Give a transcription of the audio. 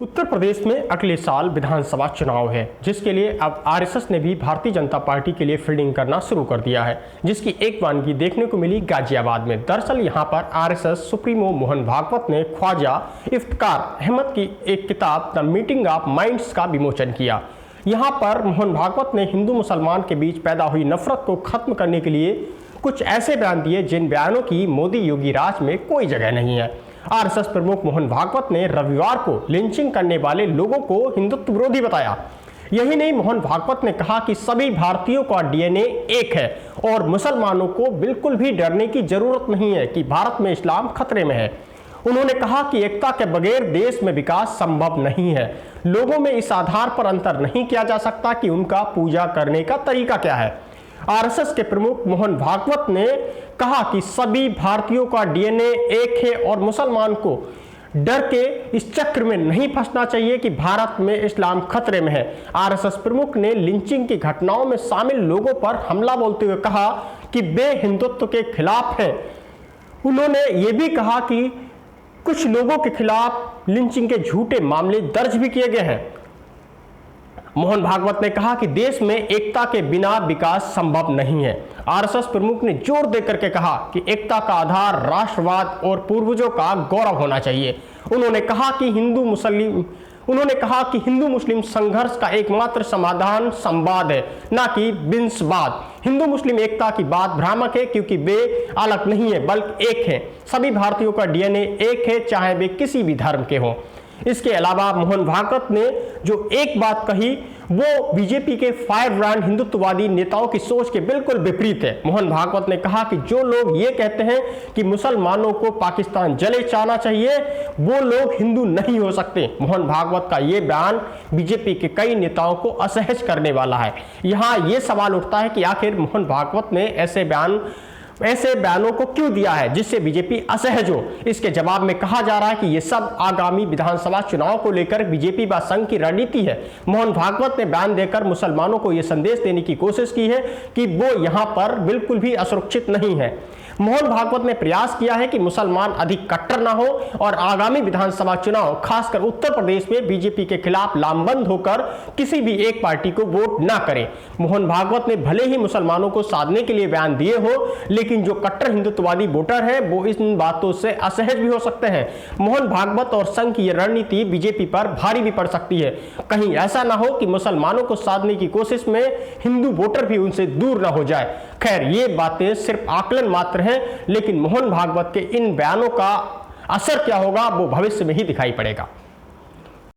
उत्तर प्रदेश में अगले साल विधानसभा चुनाव है, जिसके लिए अब आरएसएस ने भी भारतीय जनता पार्टी के लिए फील्डिंग करना शुरू कर दिया है, जिसकी एक वानगी देखने को मिली गाजियाबाद में। दरअसल यहां पर आरएसएस सुप्रीमो मोहन भागवत ने ख्वाजा इफ्तिकार अहमद की एक किताब द मीटिंग ऑफ माइंड्स का विमोचन किया। यहाँ पर मोहन भागवत ने हिंदू मुसलमान के बीच पैदा हुई नफरत को खत्म करने के लिए कुछ ऐसे बयान दिए जिन बयानों की मोदी योगी राज में कोई जगह नहीं है। आरएसएस प्रमुख मोहन भागवत ने रविवार को लिंचिंग करने वाले लोगों को हिंदुत्व विरोधी बताया। यही नहीं, मोहन भागवत ने कहा कि सभी भारतीयों का डीएनए एक है और मुसलमानों को बिल्कुल भी डरने की जरूरत नहीं है कि भारत में इस्लाम खतरे में है। उन्होंने कहा कि एकता के बगैर देश में विकास संभव नहीं है। लोगों में इस आधार पर अंतर नहीं किया जा सकता कि उनका पूजा करने का तरीका क्या है। आरएसएस के प्रमुख मोहन भागवत ने कहा कि सभी भारतीयों का डीएनए एक है और मुसलमान को डर के इस चक्र में नहीं फंसना चाहिए कि भारत में इस्लाम खतरे में है। आरएसएस प्रमुख ने लिंचिंग की घटनाओं में शामिल लोगों पर हमला बोलते हुए कहा कि वे हिंदुत्व के खिलाफ हैं। उन्होंने ये भी कहा कि कुछ लोगों के खिलाफ लिंचिंग के झूठे मामले दर्ज भी किए गए हैं। मोहन भागवत ने कहा कि देश में एकता के बिना विकास संभव नहीं है। आरएसएस प्रमुख ने जोर देकर के कहा कि एकता का आधार राष्ट्रवाद और पूर्वजों का गौरव होना चाहिए। उन्होंने कहा कि हिंदू मुस्लिम संघर्ष का एकमात्र समाधान संवाद है, न कि विंशवाद। हिंदू मुस्लिम एकता की बात भ्रामक है क्योंकि वे अलग नहीं है बल्कि एक है। सभी भारतीयों का डीएनए एक है, चाहे वे किसी भी धर्म के हों। इसके अलावा मोहन भागवत ने जो एक बात कही वो बीजेपी के फायर ब्रांड हिंदुत्ववादी नेताओं की सोच के बिल्कुल विपरीत है। मोहन भागवत ने कहा कि जो लोग ये कहते हैं कि मुसलमानों को पाकिस्तान जले जाना चाहिए, वो लोग हिंदू नहीं हो सकते। मोहन भागवत का ये बयान बीजेपी के कई नेताओं को असहज करने वाला है। यहाँ ये सवाल उठता है कि आखिर मोहन भागवत ने ऐसे बयानों को क्यों दिया है जिससे बीजेपी असहज हो। इसके जवाब में कहा जा रहा है कि यह सब आगामी विधानसभा चुनाव को लेकर बीजेपी व संघ की रणनीति है। मोहन भागवत ने बयान देकर मुसलमानों को यह संदेश देने की कोशिश की है कि वो यहां पर बिल्कुल भी असुरक्षित नहीं है। मोहन भागवत ने प्रयास किया है कि मुसलमान अधिक कट्टर ना हो और आगामी विधानसभा चुनाव खासकर उत्तर प्रदेश में बीजेपी के खिलाफ लामबंद होकर किसी भी एक पार्टी को वोट ना करें। मोहन भागवत ने भले ही मुसलमानों को साधने के लिए बयान दिए हो, लेकिन जो कट्टर हिंदुत्ववादी वोटर है वो इन बातों से असहज भी हो सकते हैं। मोहन भागवत और संघ की रणनीति बीजेपी पर भारी भी पड़ सकती है। कहीं ऐसा ना हो कि मुसलमानों को साधने की कोशिश में हिंदू वोटर भी उनसे दूर ना हो जाए। खैर, ये बातें सिर्फ आकलन मात्र हैं, लेकिन मोहन भागवत के इन बयानों का असर क्या होगा वो भविष्य में ही दिखाई पड़ेगा।